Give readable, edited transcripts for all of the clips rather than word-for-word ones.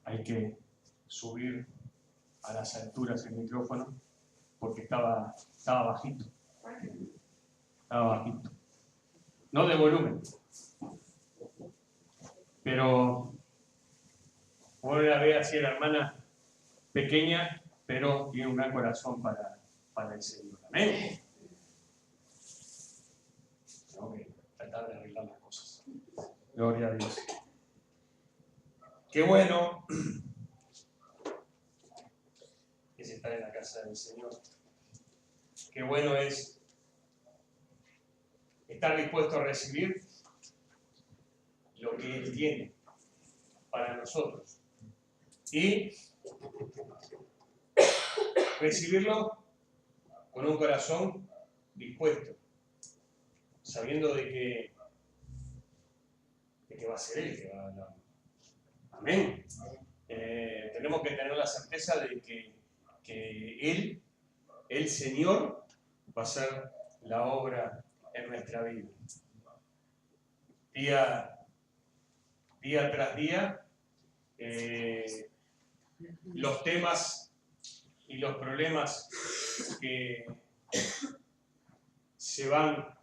hay que subir a las alturas el micrófono porque estaba bajito. Estaba bajito. No de volumen. Pero uno la ve así a la hermana pequeña, pero tiene un gran corazón para el Señor. Amén. Tengo que tratar de arreglar las cosas. Gloria a Dios. Qué bueno es estar en la casa del Señor. Qué bueno es estar dispuesto a recibir lo que Él tiene para nosotros. Y recibirlo con un corazón dispuesto, sabiendo de que va a ser Él que va a hablar. Amén. Tenemos que tener la certeza de que Él, el Señor, va a hacer la obra en nuestra vida. Día tras día, los temas y los problemas que se van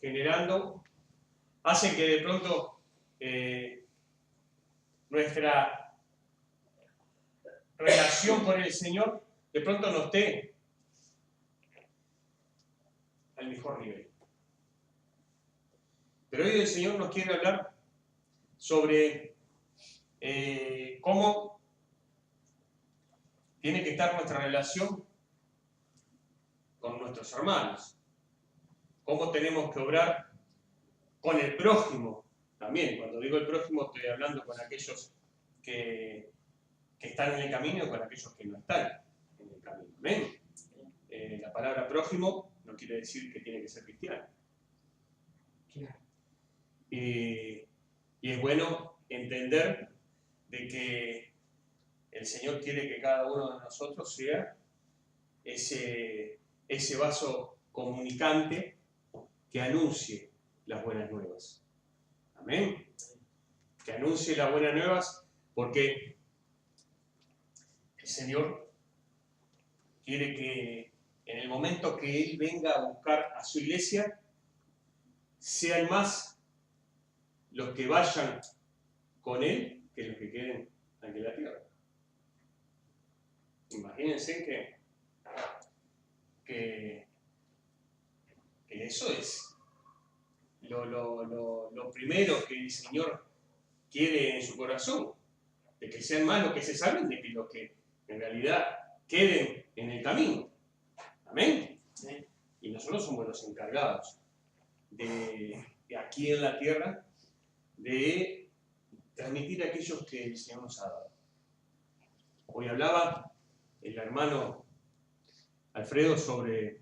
generando hacen que de pronto nuestra relación con el Señor de pronto no esté al mejor nivel. Pero hoy el Señor nos quiere hablar sobre cómo tiene que estar nuestra relación con nuestros hermanos, cómo tenemos que obrar con el prójimo también. Cuando digo el prójimo estoy hablando con aquellos que están en el camino y con aquellos que no están en el camino. ¿Amén? La palabra prójimo no quiere decir que tiene que ser cristiano. Y es bueno entender de que el Señor quiere que cada uno de nosotros sea ese vaso comunicante que anuncie las buenas nuevas. Amén. Que anuncie las buenas nuevas porque el Señor quiere que en el momento que Él venga a buscar a su iglesia, sean más los que vayan con Él que los que queden aquí en la tierra. Imagínense que eso es lo primero que el Señor quiere en su corazón, de que sean más los que se salven de que los que en realidad queden en el camino. Amén. ¿Sí? Y nosotros somos los encargados de aquí en la tierra de transmitir aquellos que el Señor nos ha dado. Hoy hablaba el hermano Alfredo sobre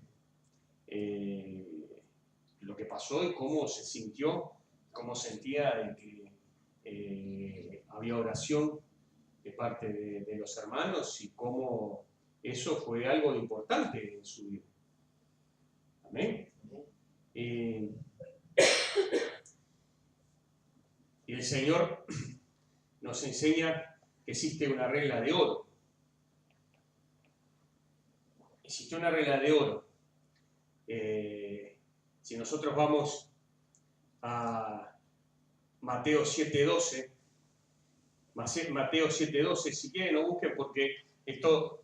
lo que pasó y cómo se sintió, cómo sentía de que había oración de parte de los hermanos y cómo eso fue algo importante en su vida. Amén. Y el Señor nos enseña que existe una regla de oro. Existe una regla de oro. Si nosotros vamos a Mateo 7:12, Mateo 7:12, si quieren lo busquen porque esto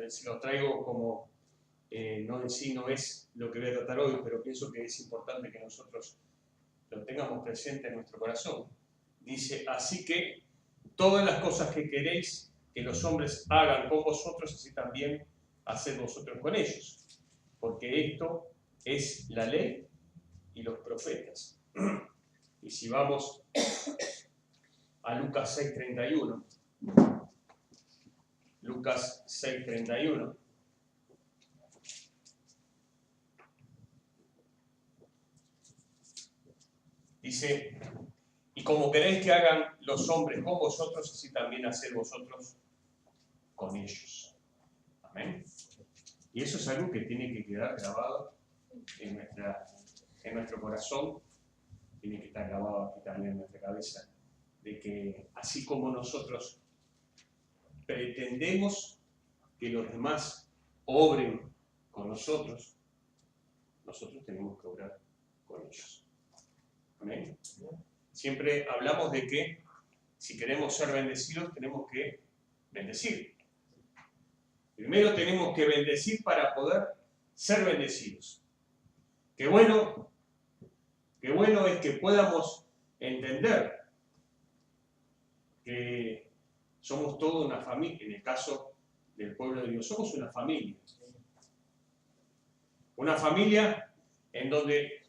se los traigo como, no en sí no es lo que voy a tratar hoy, pero pienso que es importante que nosotros lo tengamos presente en nuestro corazón. Dice, así que todas las cosas que queréis que los hombres hagan con vosotros, así también haced vosotros con ellos. Porque esto es la ley y los profetas. Y si vamos a Lucas 6:31, Lucas 6:31, dice, y como queréis que hagan los hombres con vosotros, así también haced vosotros con ellos. Amén. Y eso es algo que tiene que quedar grabado en nuestro corazón, tiene que estar grabado aquí también en nuestra cabeza, de que así como nosotros pretendemos que los demás obren con nosotros, nosotros tenemos que obrar con ellos. ¿Amén? Siempre hablamos de que si queremos ser bendecidos, tenemos que bendecir. Primero tenemos que bendecir para poder ser bendecidos. Qué bueno es que podamos entender que somos toda una familia. En el caso del pueblo de Dios, somos una familia. Una familia en donde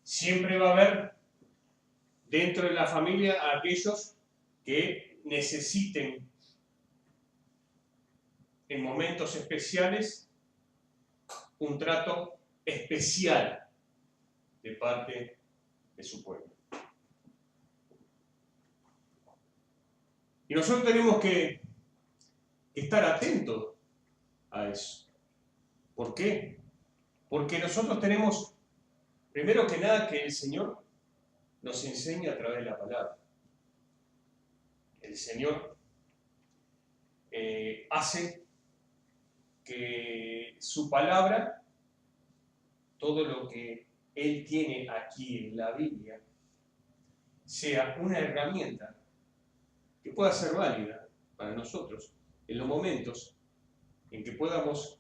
siempre va a haber dentro de la familia a aquellos que necesiten en momentos especiales un trato especial de parte de su pueblo. Y nosotros tenemos que estar atentos a eso. ¿Por qué? Porque nosotros tenemos, primero que nada, que el Señor nos enseña a través de la palabra. El Señor hace que su palabra, todo lo que Él tiene aquí en la Biblia, sea una herramienta que pueda ser válida para nosotros en los momentos en que podamos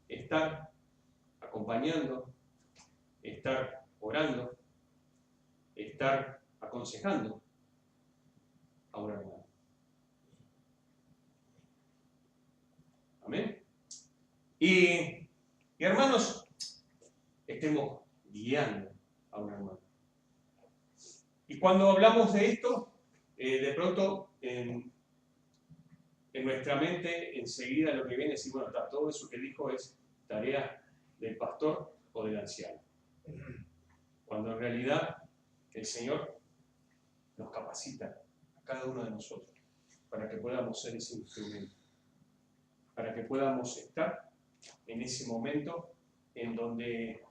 estar acompañando, estar orando, estar aconsejando a un hermano. Amén. Y hermanos, estemos guiando a un hermano. Y cuando hablamos de esto, de pronto en nuestra mente enseguida lo que viene es decir, bueno, todo eso que dijo es tarea del pastor o del anciano. Cuando en realidad el Señor nos capacita a cada uno de nosotros para que podamos ser ese instrumento, para que podamos estar en ese momento en donde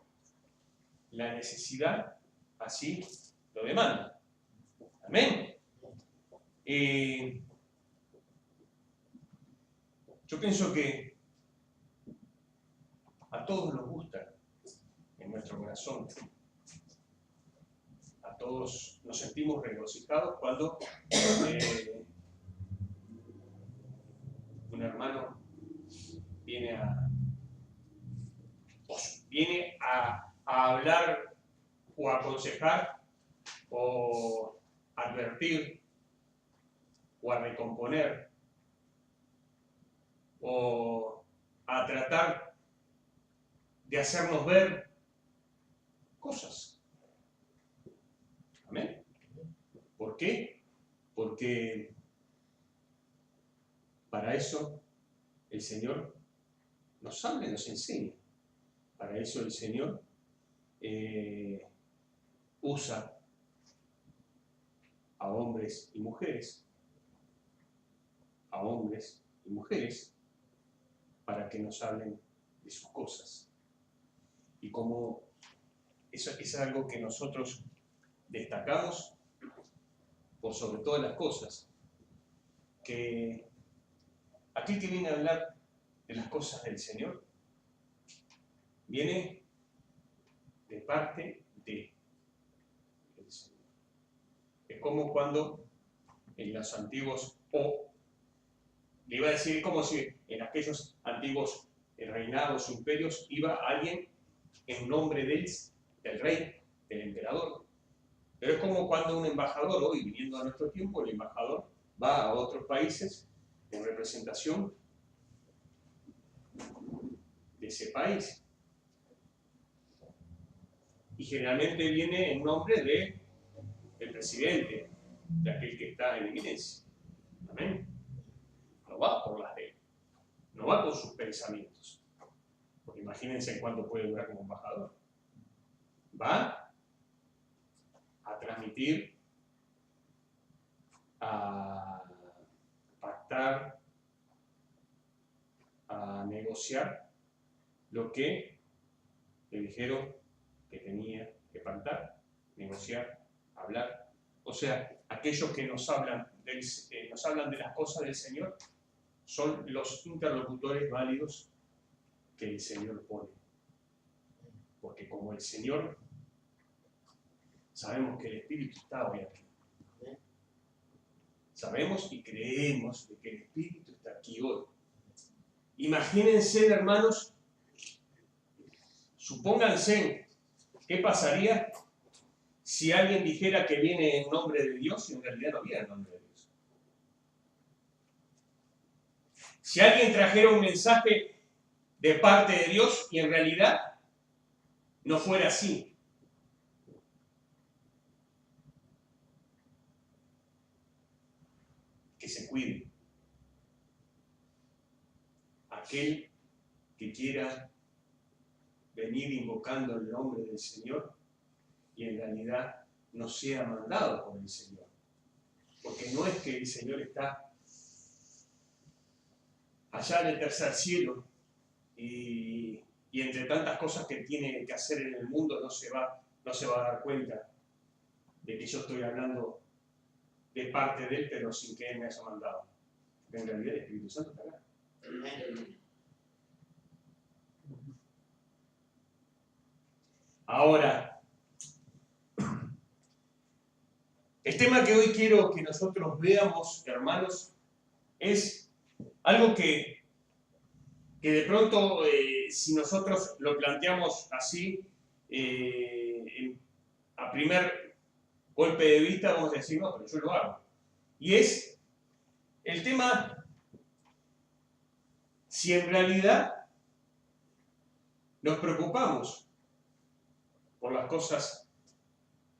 la necesidad así lo demanda. Amén. Yo pienso que a todos nos gusta en nuestro corazón, a todos nos sentimos regocijados cuando un hermano viene a hablar o a aconsejar o advertir o a recomponer o a tratar de hacernos ver cosas. Amén. ¿Por qué? Porque para eso el Señor nos habla y nos enseña. Para eso el Señor usa a hombres y mujeres, para que nos hablen de sus cosas. Y como eso es algo que nosotros destacamos por sobre todas las cosas, que aquel que viene a hablar de las cosas del Señor viene de parte del Señor. Es como cuando en los antiguos, le iba a decir como si en aquellos antiguos reinados o imperios iba alguien en nombre del rey, del emperador. Pero es como cuando un embajador, hoy viniendo a nuestro tiempo, el embajador va a otros países en representación de ese país. Y generalmente viene en nombre del presidente, de aquel que está en eminencia. Amén. No va por las de él, no va con sus pensamientos. Porque imagínense cuánto puede durar como embajador. Va a transmitir, a pactar, a negociar lo que le dijeron que tenía que pactar, negociar, hablar o sea, aquellos que nos hablan de las cosas del Señor, son los interlocutores válidos que el Señor pone. Porque como el Señor, sabemos que el Espíritu está hoy aquí. Sabemos y creemos de que el Espíritu está aquí hoy. Imagínense, hermanos, supónganse, ¿qué pasaría si alguien dijera que viene en nombre de Dios y en realidad no viene en nombre de Dios? Si alguien trajera un mensaje de parte de Dios y en realidad no fuera así. Que se cuide. Aquel que quiera venir invocando el nombre del Señor y en realidad no sea mandado por el Señor. Porque no es que el Señor está allá en el tercer cielo y entre tantas cosas que tiene que hacer en el mundo no se va a dar cuenta de que yo estoy hablando de parte de Él, pero sin que Él me haya mandado. Porque en realidad el Espíritu Santo está acá. Ahora, el tema que hoy quiero que nosotros veamos, hermanos, es algo que de pronto, si nosotros lo planteamos así, a primer golpe de vista, vamos a decir, no, pero yo lo hago. Y es el tema, si en realidad nos preocupamos por las cosas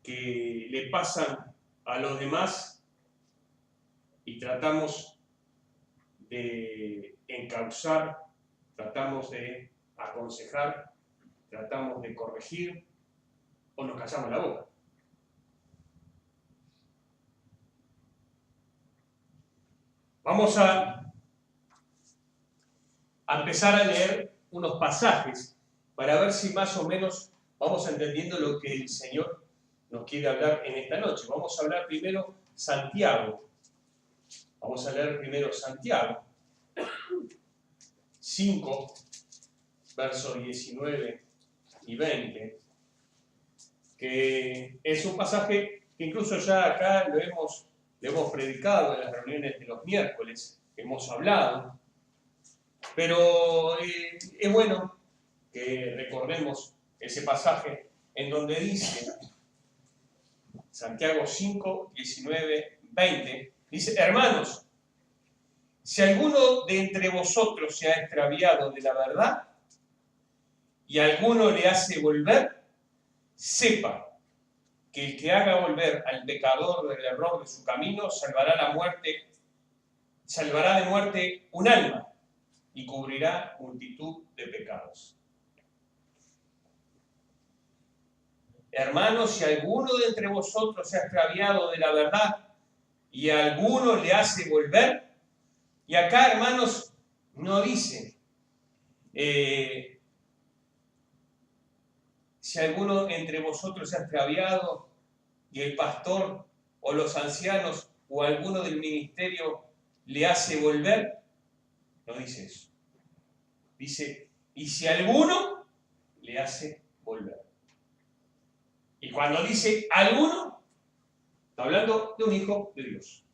que le pasan a los demás y tratamos de encauzar, tratamos de aconsejar, tratamos de corregir o nos callamos la boca. Vamos a empezar a leer unos pasajes para ver si más o menos vamos entendiendo lo que el Señor nos quiere hablar en esta noche. Vamos a hablar primero Santiago. Vamos a leer primero Santiago 5, versos 19 y 20, que es un pasaje que incluso ya acá lo hemos predicado en las reuniones de los miércoles, hemos hablado, pero es bueno que recordemos ese pasaje en donde dice, Santiago 5, 19, 20, dice, hermanos, si alguno de entre vosotros se ha extraviado de la verdad y alguno le hace volver, sepa que el que haga volver al pecador del error de su camino salvará de muerte un alma y cubrirá multitud de pecados. Hermanos, si alguno de entre vosotros se ha extraviado de la verdad y alguno le hace volver, y acá, hermanos, no dice si alguno entre vosotros se ha extraviado y el pastor o los ancianos o alguno del ministerio le hace volver, no dice eso. Dice, y si alguno le hace volver. Y cuando dice alguno, está hablando de un hijo de Dios.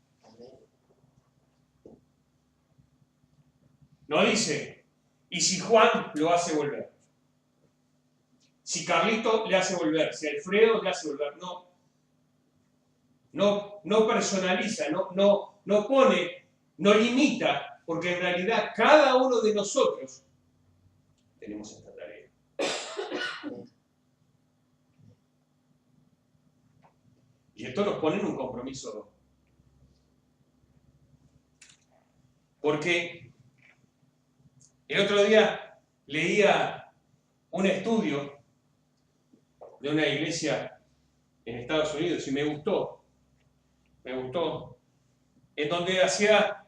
No dice, y si Juan lo hace volver. Si Carlito le hace volver, si Alfredo le hace volver. No personaliza, no pone, no limita, porque en realidad cada uno de nosotros tenemos esta tarea. Y esto nos pone en un compromiso. Porque el otro día leía un estudio de una iglesia en Estados Unidos y me gustó, en donde hacía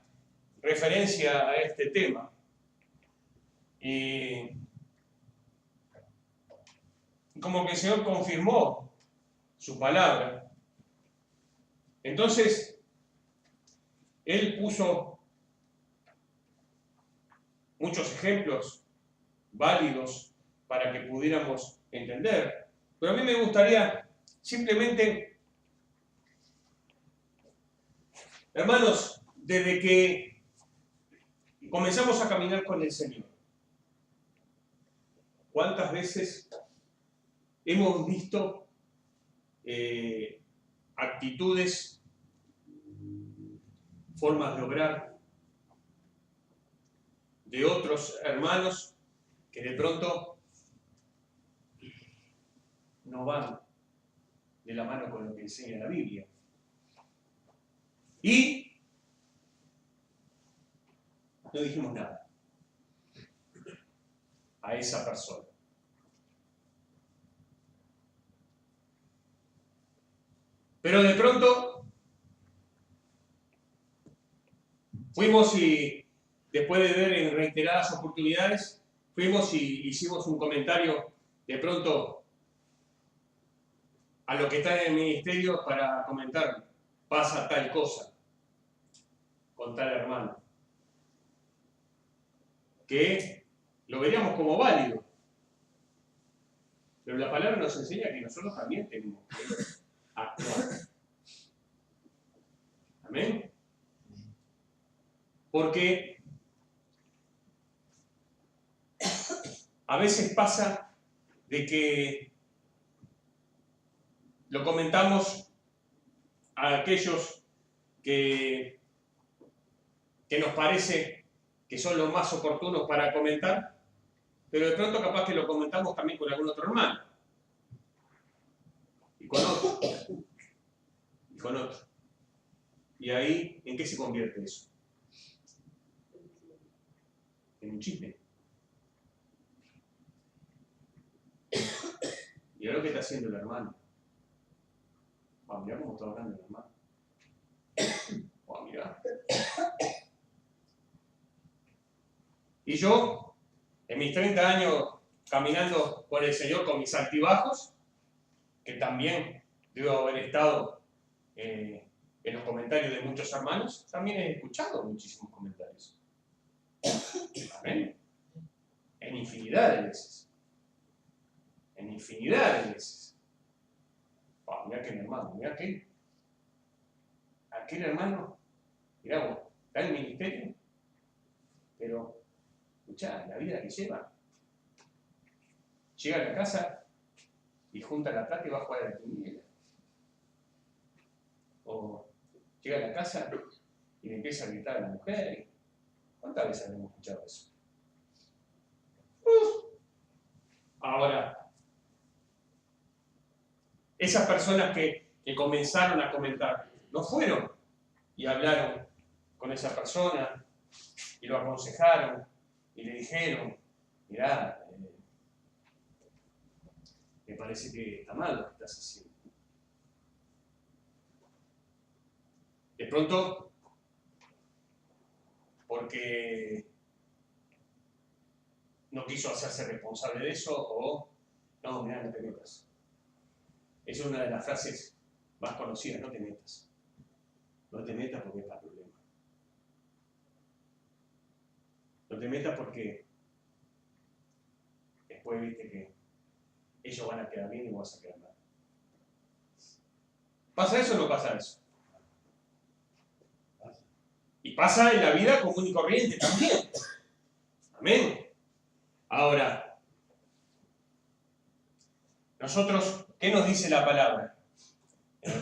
referencia a este tema. Y como que el Señor confirmó su palabra. Entonces, él puso muchos ejemplos válidos para que pudiéramos entender. Pero a mí me gustaría simplemente, hermanos, desde que comenzamos a caminar con el Señor, ¿cuántas veces hemos visto actitudes, formas de obrar de otros hermanos que de pronto no van de la mano con lo que enseña la Biblia? Y no dijimos nada a esa persona. Pero de pronto fuimos y, después de ver en reiteradas oportunidades, fuimos y hicimos un comentario de pronto a lo que está en el ministerio para comentar, pasa tal cosa con tal hermano, que lo veríamos como válido. Pero la palabra nos enseña que nosotros también tenemos que actuar. Amén. Porque a veces pasa de que lo comentamos a aquellos que nos parece que son los más oportunos para comentar, pero de pronto capaz que lo comentamos también con algún otro hermano. Y con otro. Y con otro. Y ahí, ¿en qué se convierte eso? En un chisme. Y ahora lo que está haciendo el hermano. Mirá cómo está hablando el hermano. Mirá. Y yo, en mis 30 años caminando con el Señor, con mis altibajos, que también debo haber estado en los comentarios de muchos hermanos, también he escuchado muchísimos comentarios. Amén. En infinidad de veces. En infinidad de veces. Mirá aquel hermano, mirá aquel hermano, mirá vos, está en el ministerio, pero escuchá, la vida que lleva. Llega a la casa y junta la plata y va a jugar a la quiniela. O llega a la casa y le empieza a gritar a la mujer. ¿Cuántas veces hemos escuchado eso? Ahora, esas personas que comenzaron a comentar, no fueron y hablaron con esa persona y lo aconsejaron y le dijeron, mirá, me parece que está mal lo que estás haciendo. De pronto, porque no quiso hacerse responsable de eso, o no, mirá, no te metas. Esa es una de las frases más conocidas, no te metas. No te metas porque es para problema. No te metas porque después viste que ellos van a quedar bien y vos vas a quedar mal. ¿Pasa eso o no pasa eso? Y pasa en la vida común y corriente también. Amén. Ahora, nosotros, ¿qué nos dice la palabra? En el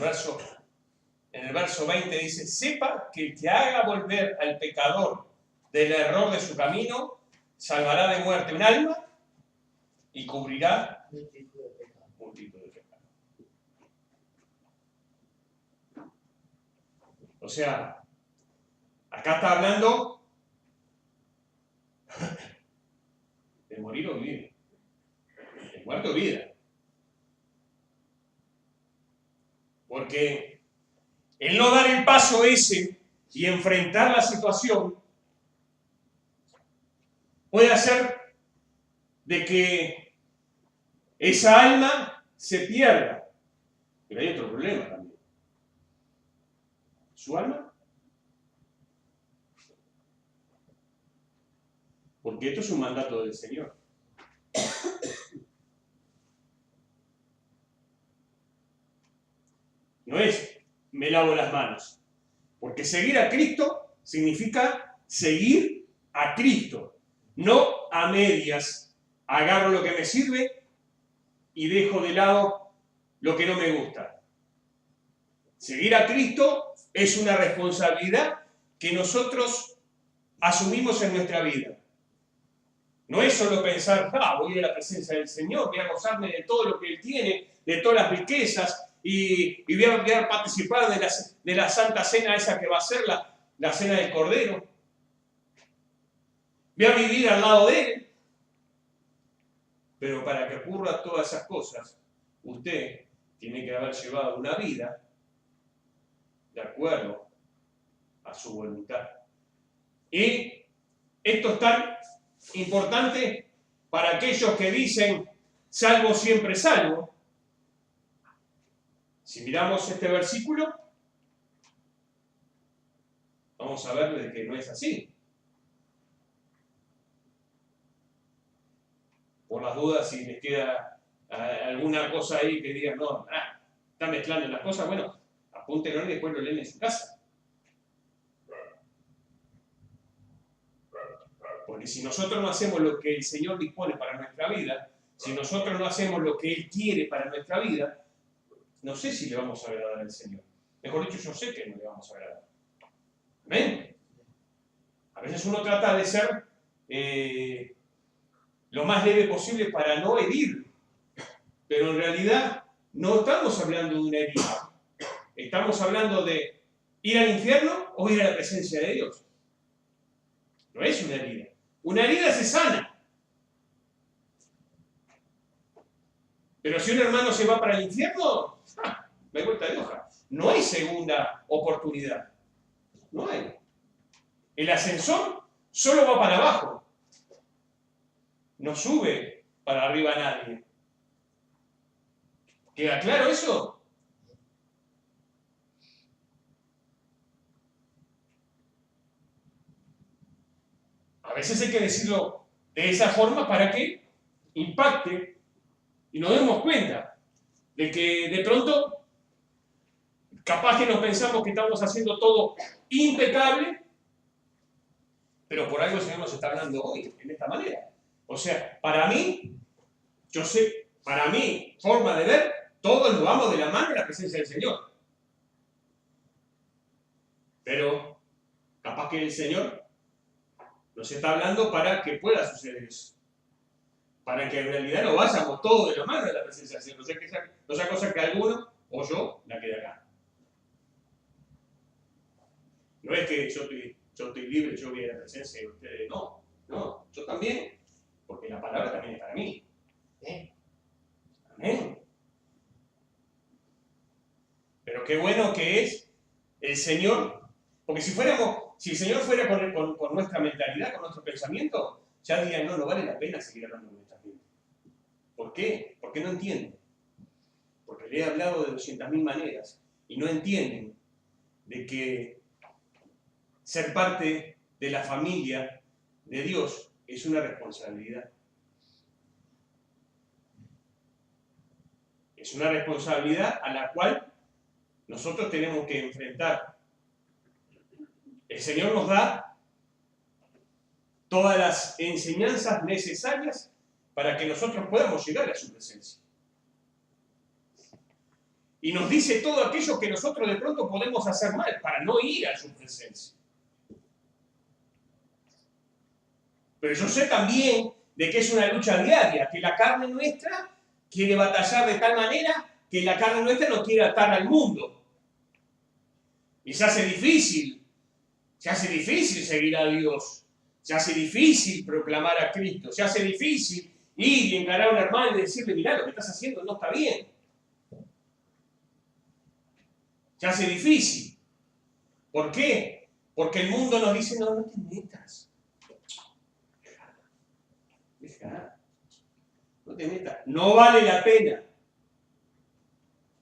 verso 20 dice, sepa que el que haga volver al pecador del error de su camino, salvará de muerte un alma y cubrirá multitud de pecados. O sea, acá está hablando de morir o vivir, de muerte o vida. Porque el no dar el paso ese y enfrentar la situación puede hacer de que esa alma se pierda. Pero hay otro problema también. ¿Su alma? Porque esto es un mandato del Señor. No es me lavo las manos. Porque seguir a Cristo significa seguir a Cristo. No a medias. Agarro lo que me sirve y dejo de lado lo que no me gusta. Seguir a Cristo es una responsabilidad que nosotros asumimos en nuestra vida. No es solo pensar, voy a ir a la presencia del Señor, voy a gozarme de todo lo que Él tiene, de todas las riquezas, y voy a participar de la Santa Cena esa que va a ser la Cena del Cordero. Voy a vivir al lado de Él. Pero para que ocurran todas esas cosas, usted tiene que haber llevado una vida de acuerdo a su voluntad. Y esto es tan importante para aquellos que dicen, salvo siempre salvo. Si miramos este versículo, vamos a ver de que no es así. Por las dudas, si les queda alguna cosa ahí que digan, no, está mezclando las cosas, bueno, apúntenlo y después lo leen en su casa. Porque si nosotros no hacemos lo que el Señor dispone para nuestra vida, si nosotros no hacemos lo que Él quiere para nuestra vida, no sé si le vamos a agradar al Señor. Mejor dicho, yo sé que no le vamos a agradar. ¿Amén? A veces uno trata de ser lo más leve posible para no herir, pero en realidad no estamos hablando de una herida. Estamos hablando de ir al infierno o ir a la presencia de Dios. No es una herida. Una herida se sana. Pero si un hermano se va para el infierno, me vuelta de hoja. No hay segunda oportunidad. No hay. El ascensor solo va para abajo. No sube para arriba nadie. ¿Queda claro eso? A veces hay que decirlo de esa forma para que impacte y nos demos cuenta de que de pronto capaz que nos pensamos que estamos haciendo todo impecable, pero por algo el Señor nos está hablando hoy, en esta manera. O sea, para mí, yo sé, para mi forma de ver, todos nos vamos de la mano en la presencia del Señor. Pero capaz que el Señor nos está hablando para que pueda suceder eso. Para que en realidad no vayamos todos de la mano en la presencia del Señor. No sea cosa que alguno o yo la quede acá. No es que yo estoy libre, yo voy a la presencia de ustedes. No, yo también, porque la palabra también es para mí. Amén. Pero qué bueno que es el Señor, porque si el Señor fuera con nuestra mentalidad, con nuestro pensamiento, ya dirían, no vale la pena seguir hablando con nuestra gente. ¿Por qué? Porque no entienden. Porque le he hablado de 200.000 maneras y no entienden de que ser parte de la familia de Dios es una responsabilidad. Es una responsabilidad a la cual nosotros tenemos que enfrentar. El Señor nos da todas las enseñanzas necesarias para que nosotros podamos llegar a su presencia. Y nos dice todo aquello que nosotros de pronto podemos hacer mal para no ir a su presencia. Pero yo sé también de que es una lucha diaria, que la carne nuestra quiere batallar de tal manera que la carne nuestra no quiere atar al mundo. Y se hace difícil seguir a Dios, se hace difícil proclamar a Cristo, se hace difícil ir y encarar a un hermano y decirle, mirá, lo que estás haciendo no está bien. Se hace difícil. ¿Por qué? Porque el mundo nos dice, no te metas. Deja. No te metas. No vale la pena.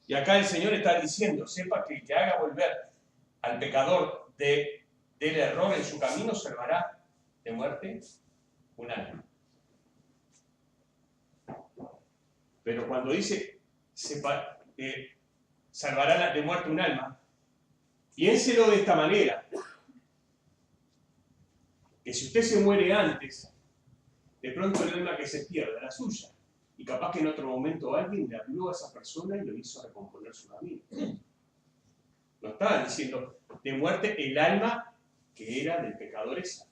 Y acá el Señor está diciendo, sepa que el que haga volver al pecador del error en su camino, salvará de muerte un alma. Pero cuando dice salvará de muerte un alma, piénselo de esta manera, que si usted se muere antes, de pronto el alma que se pierda, la suya, y capaz que en otro momento alguien le habló a esa persona y lo hizo recomponer su camino. No estaba diciendo de muerte el alma que era del pecador esa.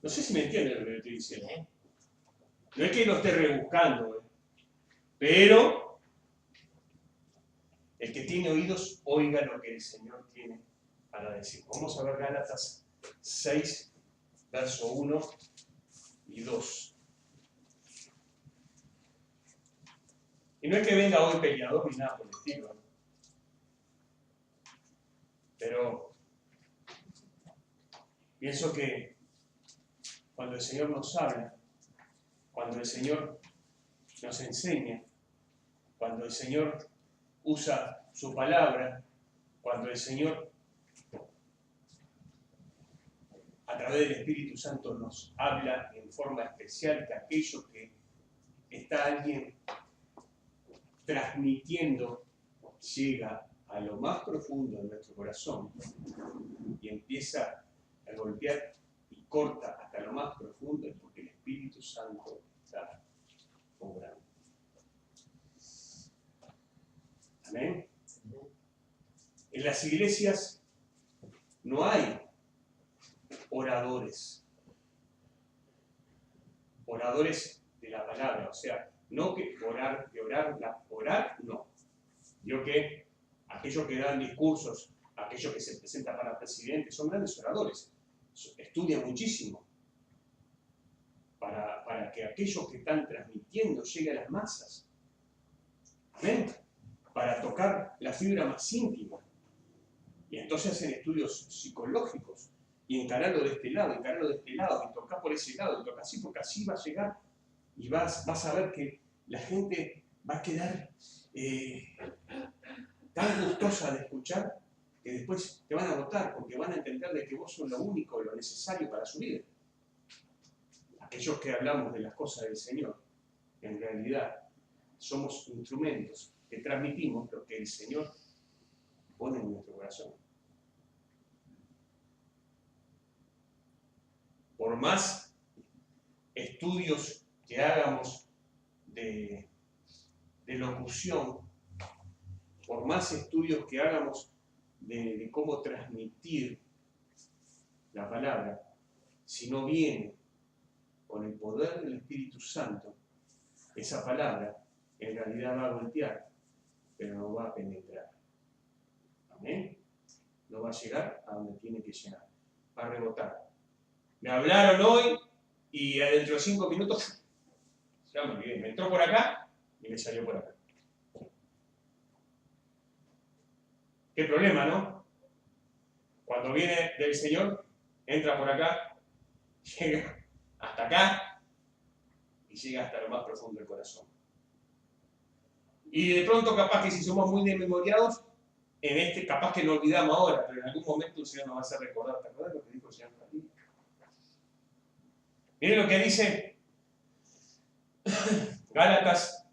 No sé si me entienden lo que le estoy diciendo. No es que lo esté rebuscando, pero el que tiene oídos, oiga lo que el Señor tiene para decir. Vamos a ver Gálatas 6, verso 1 y 2. Y no es que venga hoy peleador ni nada por el estilo, pero pienso que cuando el Señor nos habla, cuando el Señor nos enseña, cuando el Señor usa su palabra, cuando el Señor a través del Espíritu Santo nos habla en forma especial, que aquello que está alguien transmitiendo llega a lo más profundo de nuestro corazón y empieza a golpear y corta hasta lo más profundo, es porque el Espíritu Santo está obrando. Amén. En las iglesias no hay oradores de la palabra, o sea, no que orar no. Yo que aquellos que dan discursos, aquellos que se presentan para presidente, son grandes oradores, estudian muchísimo para que aquellos que están transmitiendo llegue a las masas. ¿Amén? Para tocar la fibra más íntima. Y entonces hacen estudios psicológicos y encararlo de este lado, y tocar por ese lado, y tocar así, porque así va a llegar y vas a ver que la gente va a quedar tan gustosa de escuchar que después te van a votar porque van a entender de que vos sos lo único, lo necesario para su vida. Aquellos que hablamos de las cosas del Señor, en realidad somos instrumentos que transmitimos lo que el Señor pone en nuestro corazón. Por más estudios que hagamos de locución, por más estudios que hagamos de cómo transmitir la palabra, si no viene con el poder del Espíritu Santo, esa palabra en realidad va a golpear, pero no va a penetrar. ¿Amén? No va a llegar a donde tiene que llegar. Va a rebotar. Me hablaron hoy y dentro de 5 minutos ya me olvidé. Me entró por acá y me salió por acá. Qué problema, ¿no? Cuando viene del Señor, entra por acá, llega hasta acá y llega hasta lo más profundo del corazón. Y de pronto, capaz que si somos muy desmemoriados, capaz que no olvidamos ahora, pero en algún momento el Señor nos va a hacer recordar. ¿Te acuerdas lo que dijo el Señor para ti? Miren lo que dice Gálatas,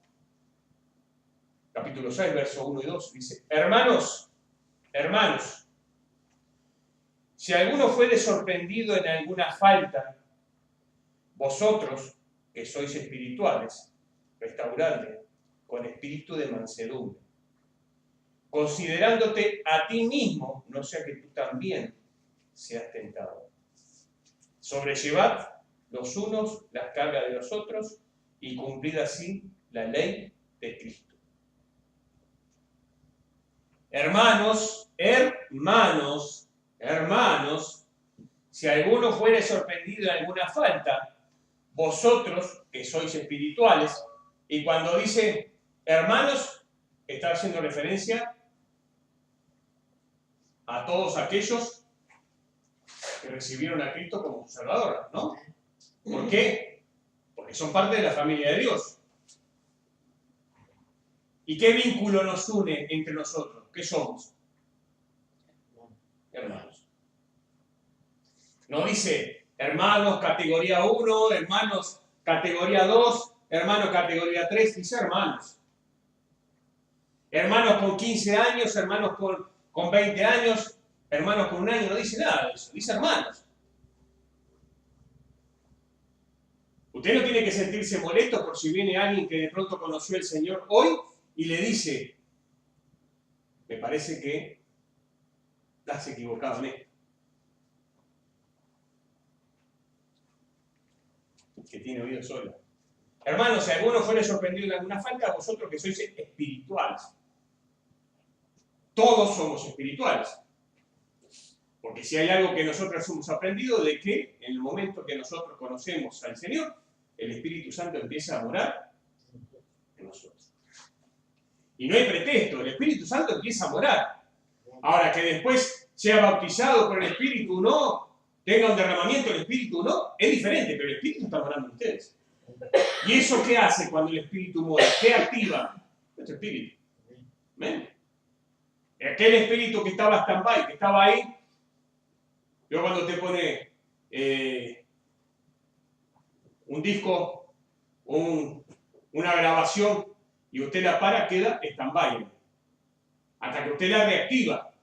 capítulo 6, verso 1 y 2. Dice: hermanos, si alguno fuere sorprendido en alguna falta, vosotros, que sois espirituales, restauradle con espíritu de mansedumbre, considerándote a ti mismo, no sea que tú también seas tentado. Sobrellevad los unos las cargas de los otros y cumplid así la ley de Cristo. Hermanos, si alguno fuere sorprendido en alguna falta, vosotros que sois espirituales, y cuando dice hermanos, está haciendo referencia a todos aquellos que recibieron a Cristo como su Salvador, ¿no? ¿Por qué? Porque son parte de la familia de Dios. ¿Y qué vínculo nos une entre nosotros? ¿Qué somos? hermanos. No dice hermanos categoría 1, hermanos categoría 2, hermanos categoría 3, dice hermanos. Hermanos con 15 años, hermanos con 20 años, hermanos con un año, no dice nada de eso, dice hermanos. Usted no tiene que sentirse molesto por si viene alguien que de pronto conoció al Señor hoy y le dice, me parece que estás equivocado en esto. Que tiene oído solo. Hermanos, si alguno fuere sorprendido en alguna falta, vosotros que sois espirituales. Todos somos espirituales. Porque si hay algo que nosotros hemos aprendido, de que en el momento que nosotros conocemos al Señor, el Espíritu Santo empieza a morar en nosotros. Y no hay pretexto, el Espíritu Santo empieza a morar. Ahora, que después sea bautizado por el Espíritu o no, tenga un derramamiento del Espíritu o no, es diferente, pero el Espíritu está morando en ustedes. ¿Y eso qué hace cuando el Espíritu mora? ¿Qué activa? Nuestro Espíritu. ¿Ven? Aquel Espíritu que estaba stand-by, que estaba ahí, yo cuando te pone un disco, una grabación, y usted la para, queda stand-by. Hasta que usted la reactiva.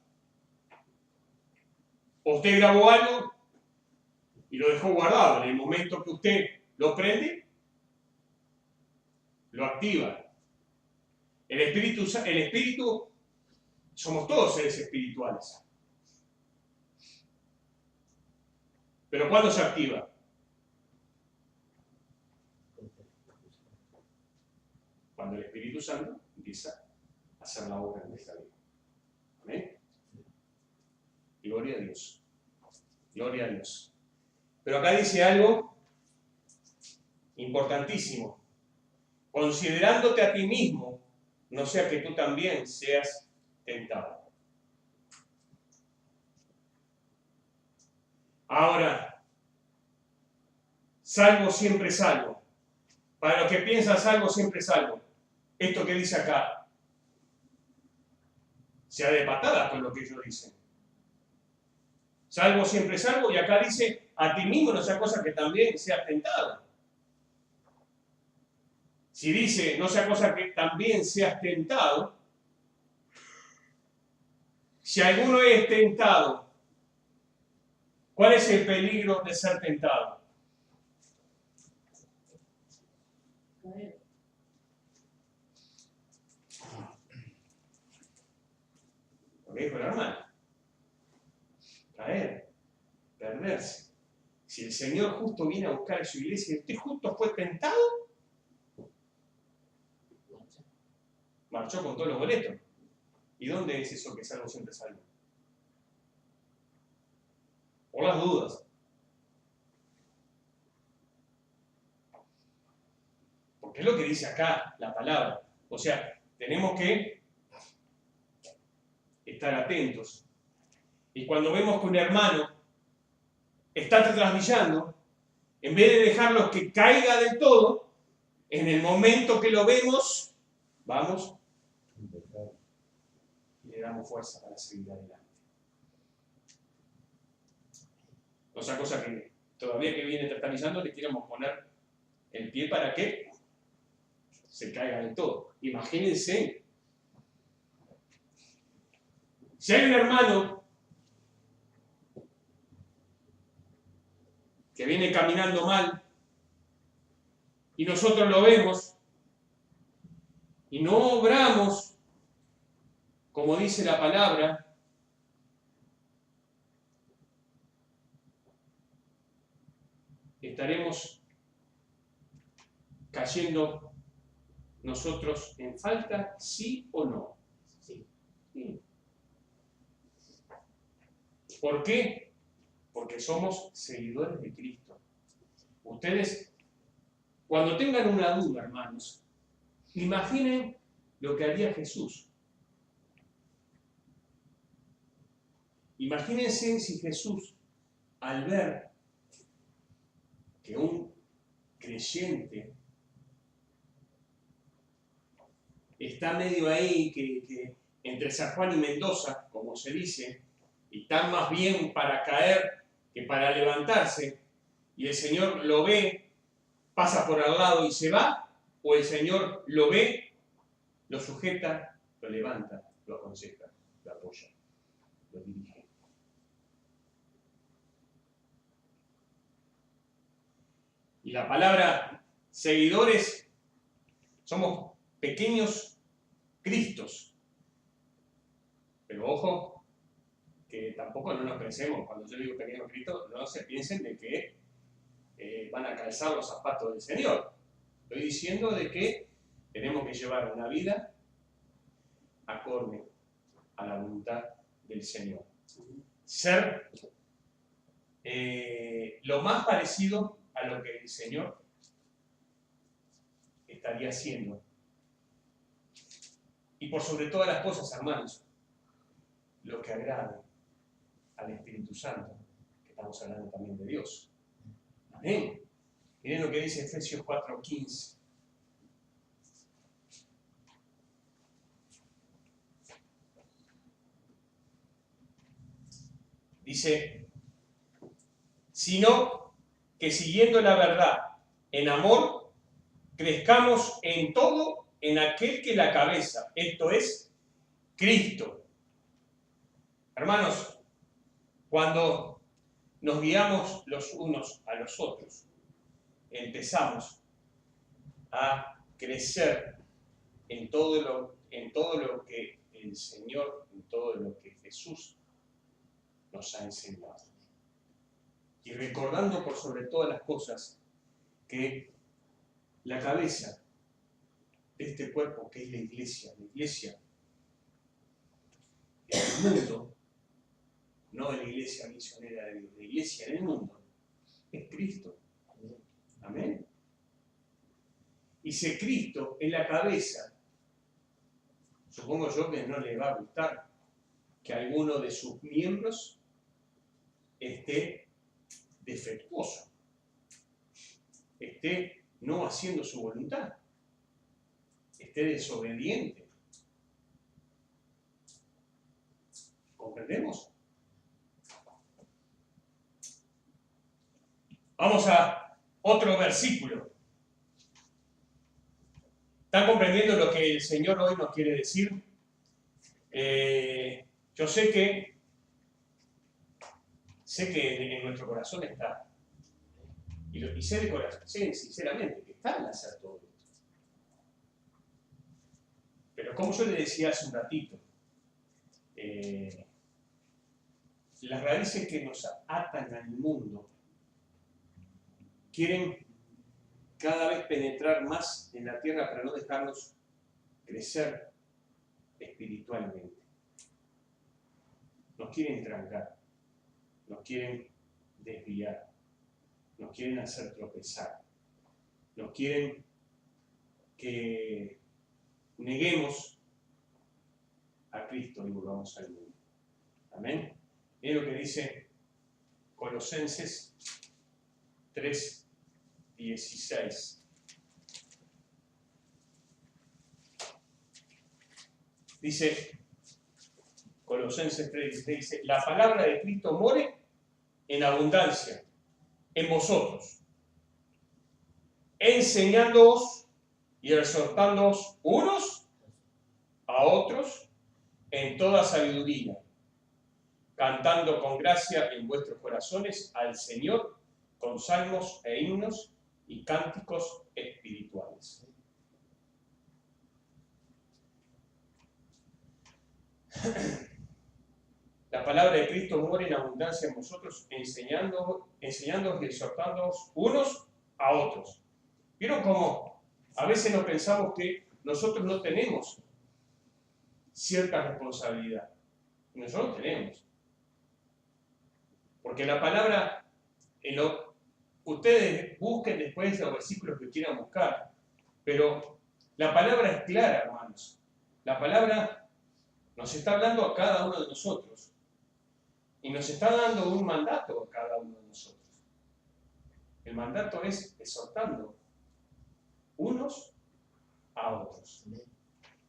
O usted grabó algo y lo dejó guardado. En el momento que usted lo prende, lo activa. El espíritu, somos todos seres espirituales. Pero ¿cuándo se activa? Cuando el Espíritu Santo empieza a hacer la obra en nuestra vida. ¿Amén? Gloria a Dios. Gloria a Dios. Pero acá dice algo importantísimo. Considerándote a ti mismo, no sea que tú también seas tentado. Ahora, salvo siempre salvo. Para los que piensan salvo siempre salvo. Esto que dice acá, se ha de patada con lo que ellos dicen. Salvo siempre salvo, y acá dice, a ti mismo no sea cosa que también seas tentado. Si dice, no sea cosa que también seas tentado, si alguno es tentado, ¿cuál es el peligro de ser tentado? Lo que dijo la hermana. Caer, perderse. Si el Señor justo viene a buscar a su iglesia y usted justo fue tentado, marchó con todos los boletos. ¿Y dónde es eso que salvo siempre salvo? Por las dudas. Porque es lo que dice acá la palabra. O sea, tenemos que estar atentos. Y cuando vemos que un hermano está trasvillando, en vez de dejarlo que caiga del todo, en el momento que lo vemos, vamos y le damos fuerza para seguir adelante. Otra cosa que todavía que viene trasvillando, le queremos poner el pie para que se caiga del todo. Imagínense, si hay un hermano que viene caminando mal y nosotros lo vemos y no obramos como dice la palabra, estaremos cayendo nosotros en falta, ¿sí o no? Sí. ¿Por qué? Porque somos seguidores de Cristo. Ustedes, cuando tengan una duda, hermanos, imaginen lo que haría Jesús. Imagínense si Jesús, al ver que un creyente está medio ahí, que entre San Juan y Mendoza, como se dice, y están más bien para caer que para levantarse, y el Señor lo ve, pasa por al lado y se va, o el Señor lo ve, lo sujeta, lo levanta, lo aconseja, lo apoya, lo dirige. Y la palabra seguidores, somos pequeños Cristos. Pero ojo, que tampoco no nos pensemos, cuando yo digo pequeños Cristos, no se piensen de que van a calzar los zapatos del Señor. Estoy diciendo de que tenemos que llevar una vida acorde a la voluntad del Señor. Ser lo más parecido a lo que el Señor estaría haciendo. Y por sobre todas las cosas, hermanos, lo que agrade al Espíritu Santo, que estamos hablando también de Dios. Amén. Miren lo que dice Efesios 4:15. Dice, sino que siguiendo la verdad en amor, crezcamos en todo en aquel que es la cabeza, esto es Cristo. Hermanos, cuando nos guiamos los unos a los otros, empezamos a crecer en todo lo que el Señor, en todo lo que Jesús nos ha enseñado. Y recordando por sobre todas las cosas que la cabeza de este cuerpo, que es la iglesia en el mundo, no la iglesia misionera de Dios, la iglesia en el mundo, es Cristo. Amén. Y si Cristo es la cabeza, supongo yo que no le va a gustar que alguno de sus miembros esté defectuoso, esté no haciendo su voluntad, esté desobediente. ¿Comprendemos? Vamos a otro versículo. ¿Están comprendiendo lo que el Señor hoy nos quiere decir? Yo sé que en nuestro corazón está, y sé de corazón, sé sinceramente que está en hacer todo esto. Pero como yo le decía hace un ratito, las raíces que nos atan al mundo quieren cada vez penetrar más en la tierra para no dejarnos crecer espiritualmente. Nos quieren trancar, nos quieren desviar, nos quieren hacer tropezar, nos quieren que neguemos a Cristo y volvamos al mundo. Amén. Miren lo que dice Colosenses 3:16. Dice Colosenses 3:16, dice, la palabra de Cristo more en abundancia en vosotros, enseñándoos y exhortándoos unos a otros en toda sabiduría, cantando con gracia en vuestros corazones al Señor con salmos e himnos y cánticos espirituales. La palabra de Cristo mora en abundancia en vosotros, enseñándoos y exhortándoos unos a otros. ¿Vieron cómo a veces nos pensamos que nosotros no tenemos cierta responsabilidad? Y nosotros tenemos. Porque la palabra, ustedes busquen después los versículos que quieran buscar, pero la palabra es clara, hermanos. La palabra nos está hablando a cada uno de nosotros. Y nos está dando un mandato a cada uno de nosotros. El mandato es exhortando unos a otros,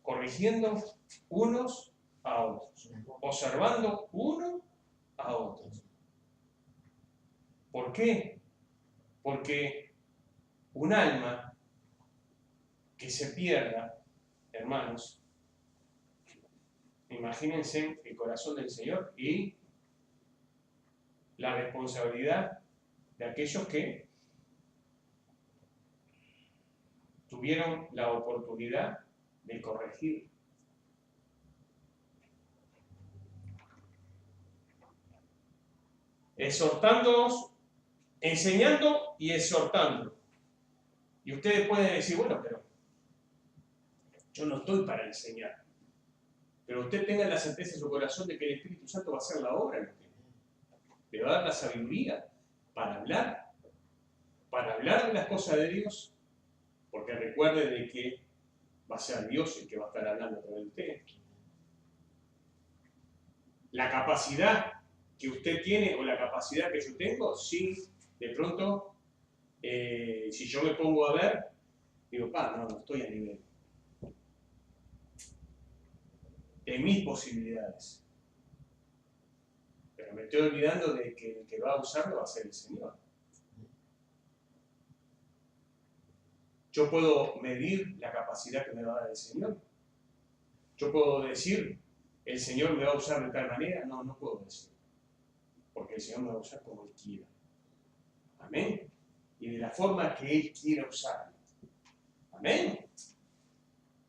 corrigiendo unos a otros, observando uno ¿Por qué? Porque un alma que se pierda, hermanos, imagínense el corazón del Señor y la responsabilidad de aquellos que tuvieron la oportunidad de corregir. Exhortándonos, enseñando y exhortando. Y ustedes pueden decir, bueno, pero yo no estoy para enseñar. Pero usted tenga la certeza en su corazón de que el Espíritu Santo va a hacer la obra en usted. Le va a dar la sabiduría para hablar de las cosas de Dios, porque recuerde de que va a ser Dios el que va a estar hablando a través de usted. La capacidad que usted tiene o la capacidad que yo tengo, sí, de pronto, si yo me pongo a ver, digo, no estoy a nivel de mis posibilidades. Pero me estoy olvidando de que el que va a usarlo va a ser el Señor. Yo puedo medir la capacidad que me va a dar el Señor. Yo puedo decir, el Señor me va a usar de tal manera. No puedo decir. Porque el Señor me va a usar como Él quiera. Amén. Y de la forma que Él quiera usarme. Amén.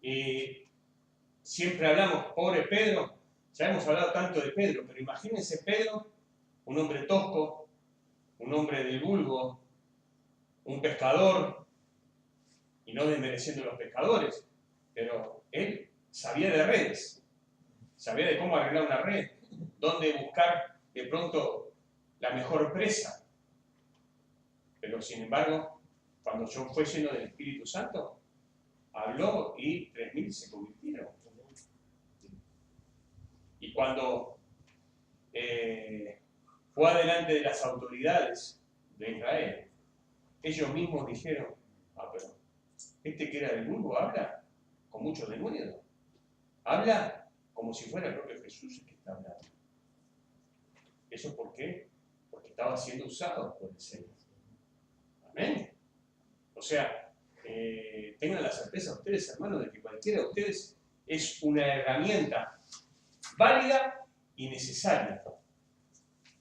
Y siempre hablamos, pobre Pedro. Ya hemos hablado tanto de Pedro, pero imagínense Pedro, un hombre tosco, un hombre del vulgo, un pescador, y no desmereciendo a los pescadores, pero él sabía de redes, sabía de cómo arreglar una red, dónde buscar de pronto la mejor presa. Pero sin embargo, cuando yo fue lleno del Espíritu Santo, habló y 3.000 se convirtieron. Y cuando fue adelante de las autoridades de Israel, ellos mismos dijeron, pero este que era del vulgo habla con mucho denuedo. Habla como si fuera el propio Jesús el que está hablando. ¿Eso por qué? Porque estaba siendo usado por el Señor. Amén. O sea, tengan la certeza ustedes, hermanos, de que cualquiera de ustedes es una herramienta válida y necesaria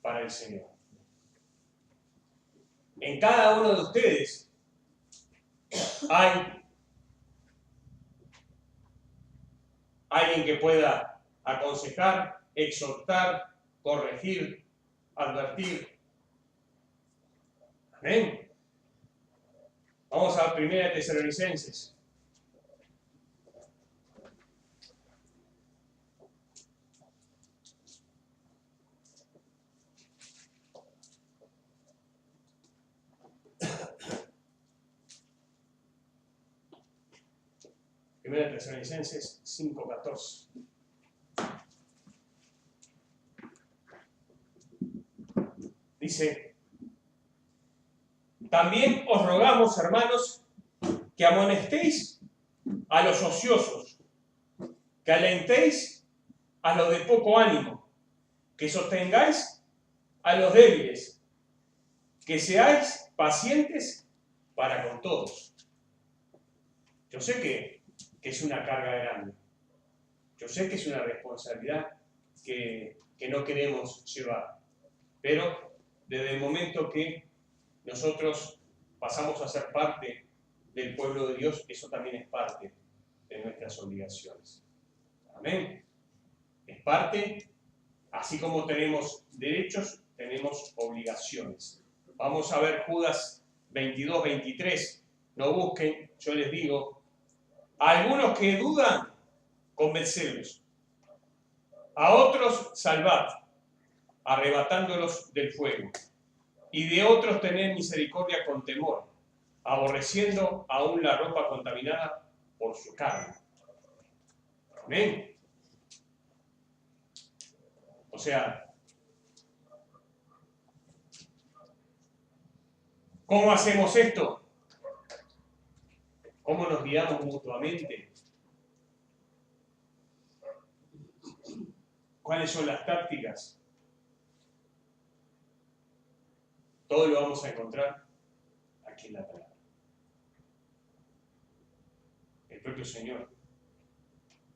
para el Señor. En cada uno de ustedes hay alguien que pueda aconsejar, exhortar, corregir, advertir. Amén. Vamos a 1 Tesalonicenses. Primera de Tesalonicenses 5:14. Dice, también os rogamos, hermanos, que amonestéis a los ociosos, que alentéis a los de poco ánimo, que sostengáis a los débiles, que seáis pacientes para con todos. Yo sé que es una carga grande. Yo sé que es una responsabilidad que no queremos llevar. Pero desde el momento que nosotros pasamos a ser parte del pueblo de Dios, eso también es parte de nuestras obligaciones. Amén. Es parte, así como tenemos derechos, tenemos obligaciones. Vamos a ver Judas 22, 23. No busquen, yo les digo, a algunos que dudan, convencerlos. A otros, salvad, arrebatándolos del fuego. Y de otros, tener misericordia con temor, aborreciendo aún la ropa contaminada por su carne. Amén. O sea, ¿cómo hacemos esto? ¿Cómo nos guiamos mutuamente? ¿Cuáles son las tácticas? Todo lo vamos a encontrar aquí en la palabra. El propio Señor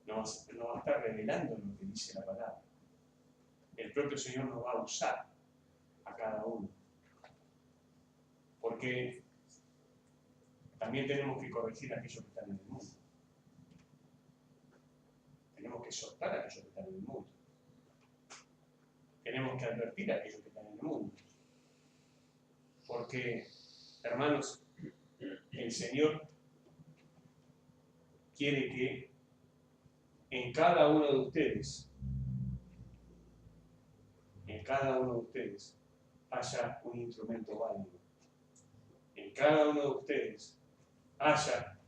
nos va a estar revelando lo que dice la palabra. El propio Señor nos va a usar a cada uno. Porque también tenemos que corregir a aquellos que están en el mundo. Tenemos que exhortar a aquellos que están en el mundo. Tenemos que advertir a aquellos que están en el mundo. Porque, hermanos, el Señor quiere que en cada uno de ustedes, haya un instrumento válido. En cada uno de ustedes haya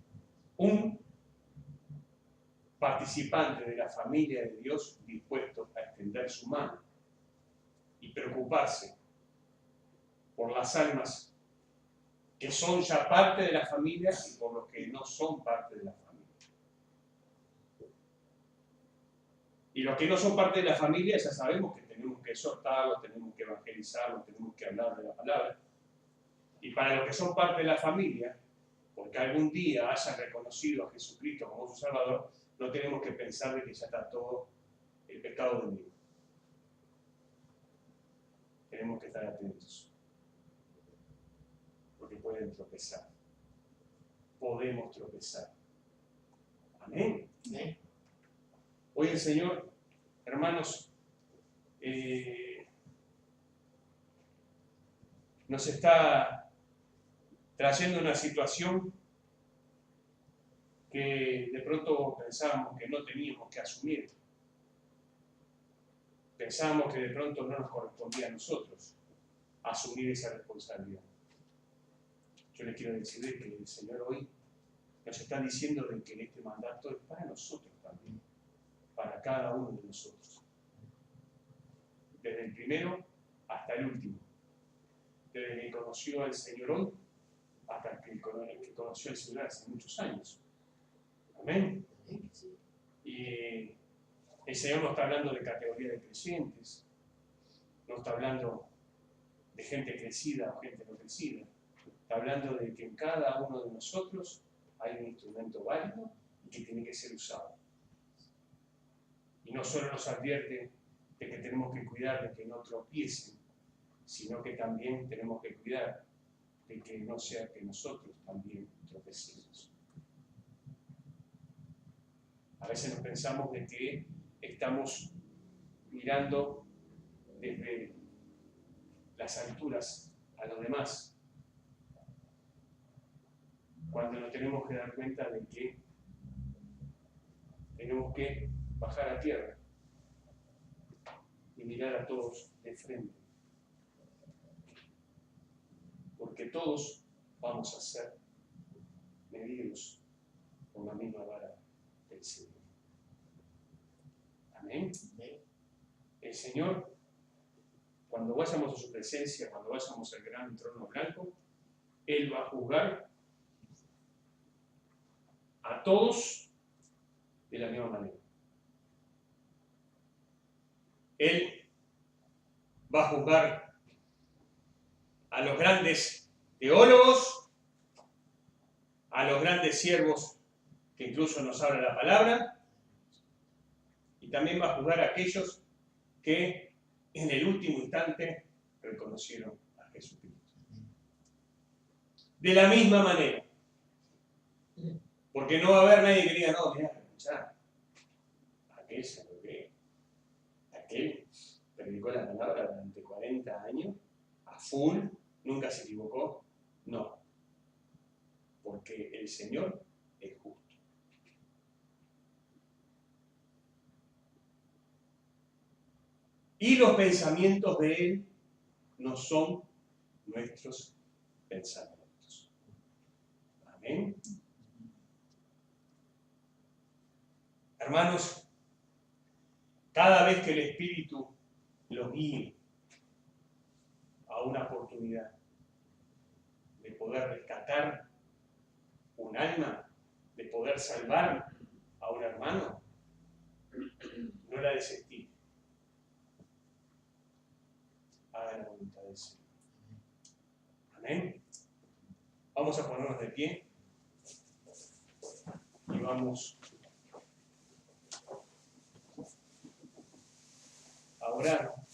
un participante de la familia de Dios dispuesto a extender su mano y preocuparse por las almas que son ya parte de la familia y por los que no son parte de la familia. Y los que no son parte de la familia ya sabemos que tenemos que exhortarlos, tenemos que evangelizarlos, tenemos que hablar de la palabra. Y para los que son parte de la familia, porque algún día hayan reconocido a Jesucristo como su Salvador, no tenemos que pensar de que ya está todo el pecado vendido. Tenemos que estar atentos, porque pueden tropezar. Podemos tropezar. Amén. Amén. Hoy el Señor, hermanos, nos está trayendo una situación que de pronto pensábamos que no teníamos que asumir. Pensábamos que de pronto no nos correspondía a nosotros asumir esa responsabilidad. Yo les quiero decir que el Señor hoy nos está diciendo de que este mandato es para nosotros también, para cada uno de nosotros. Desde el primero hasta el último. Desde que conoció al Señor hoy hasta el que conoció al Señor hace muchos años. Amén. Y el Señor no está hablando de categoría de creyentes, no está hablando de gente crecida o gente no crecida, está hablando de que en cada uno de nosotros hay un instrumento válido y que tiene que ser usado. Y no solo nos advierte de que tenemos que cuidar de que no tropiecen, sino que también tenemos que cuidar de que no sea que nosotros también tropecemos. A veces nos pensamos de que estamos mirando desde las alturas a los demás, cuando nos tenemos que dar cuenta de que tenemos que bajar a tierra y mirar a todos de frente, porque todos vamos a ser medidos con la misma vara del Señor. Amén. El Señor, cuando vayamos a su presencia, cuando vayamos al gran trono blanco, Él va a juzgar a todos de la misma manera. Él va a juzgar a los grandes teólogos, a los grandes siervos que incluso nos habla la palabra, y también va a juzgar a aquellos que en el último instante reconocieron a Jesucristo. De la misma manera. Porque no va a haber nadie que diga, no, mirá, escuchá, aquel se lo cree. Aquel predicó la palabra durante 40 años, a full, nunca se equivocó. No. Porque el Señor es justo. Y los pensamientos de Él no son nuestros pensamientos. Amén. Hermanos, cada vez que el Espíritu los guíe a una oportunidad de poder rescatar un alma, de poder salvar a un hermano, no la desestime. Haga la voluntad del Señor. Amén. Vamos a ponernos de pie y vamos a orar.